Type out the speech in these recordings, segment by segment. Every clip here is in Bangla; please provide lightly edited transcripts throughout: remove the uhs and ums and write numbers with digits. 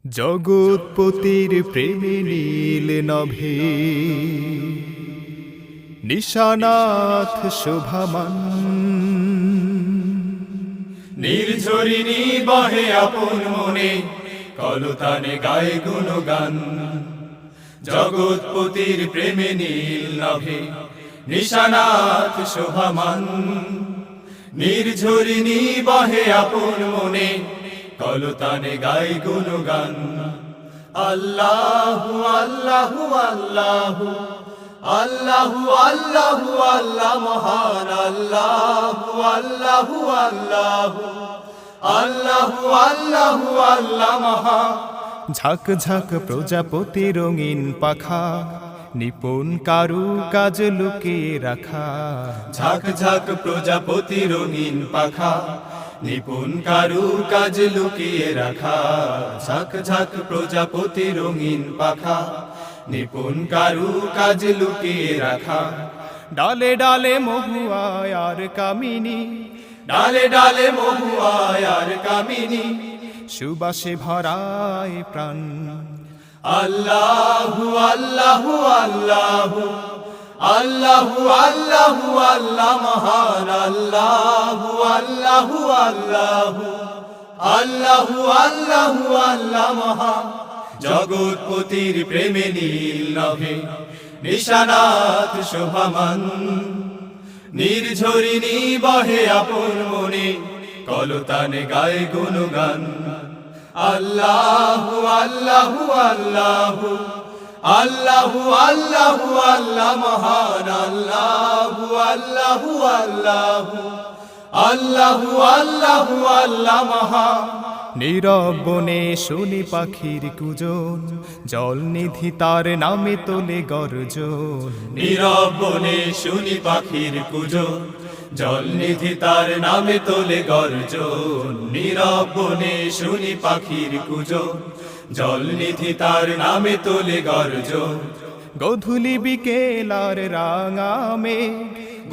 জগৎপতির প্রেমে নীল নভে নিশানাথ শোভামান। নির্ঝরিণী বহে আপন মনে, কলতানে গায়ে গুণগান। জগৎপতির প্রেমে নীল নভে নিশানাথ শোভামান। নির্ঝরিণী বহে আপন মনে, কলতানে গায়ে গুণগান। আল্লাহু আল্লাহু আল্লাহু আল্লাহু আল্লাহু আল্লাহ মহান। আল্লাহু আল্লাহু আল্লাহু আল্লাহু আল্লাহু আল্লাহ মহান। ঝাঁক ঝাঁক প্রজাপতি রঙিন পাখা, নিপুণ কারু কাজ লুকিয়ে রাখা। ঝাঁক ঝাঁক প্রজাপতি রঙিন পাখা, নিপুণ কারু কাজ লুকিয়ে রাখা। ঝাঁক ঝাঁক প্রজাপতি রঙিন পাখা, নিপুণ কারু কাজ লুকিয়ে রাখা। ডালে ডালে মহুয়া আর কামিনী, ডালে ডালে মহুয়া আর কামিনী। সুবাসে ভরায় প্রাণ। আল্লাহু আল্লাহু আল্লাহু আল্লাহু আল্লাহু আল্লাহ মহান। আল্লাহু আল্লাহু আল্লাহু আল্লাহু আল্লাহু আল্লাহ মহান। জগৎপতির প্রেমে নীল নভে নিশানাথ শোভামান। নির্ঝরিণী বহে আপন মনে, কলতানে গায়ে গুণগান। আল্লাহু আল্লাহু আল্লাহু আল্লাহু আল্লাহু আল্লাহ মহান। আল্লাহু আল্লাহু আল্লাহু আল্লাহু আল্লাহু আল্লাহ মহান। নীরব বনে শুনি পাখির কুজন, জল নিধি তার নামে তোলে গর্জন। নীরব বনে শুনি পাখির কুজন, জল নিধি তার নামে তোলে গর্জন। নীরব বনে শুনি পাখির কুজন, জল নিধি তার নামে তোলে গর্জন। গধূলি বিকেল আর রাঙামে,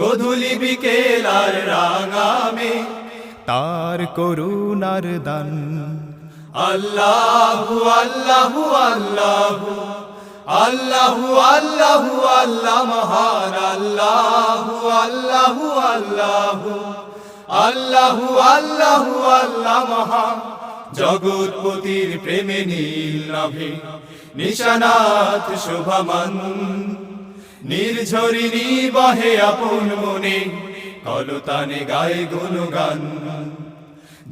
গধূলি বিকেল আর রাঙামে, তার করুণার দান। আল্লাহু আল্লাহু আল্লাহু আল্লাহু আল্লাহু আল্লাহ মহান। আল্লাহু আল্লাহু আল্লাহু আল্লাহু আল্লাহু আল্লাহ মহান। জগৎপতির প্রেমে নীল নভে নিশানাথ শোভামান। নির্ঝরিণী বহে আপন মনে, কলতানে গায়ে গুণগান।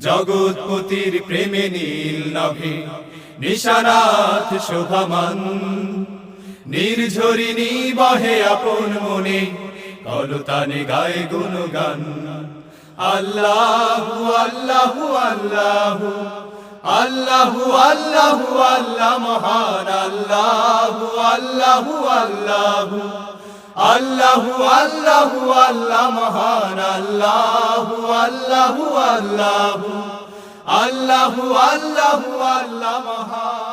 জগৎপতির প্রেমে নীল নভে নিশানাথ শোভামান। নির্ঝরিণী বহে আপন মনে, কলতানে গায়ে গুণগান। আল্লাহু আল্লাহু আল্লাহু আল্লাহু আল্লাহু আল্লাহ মহান। আল্লাহু আল্লাহু আল্লাহু আল্লাহু আল্লাহু আল্লাহ মহান। আল্লাহু আল্লাহু আল্লাহু আল্লাহু আল্লাহু আল্লাহ মহান।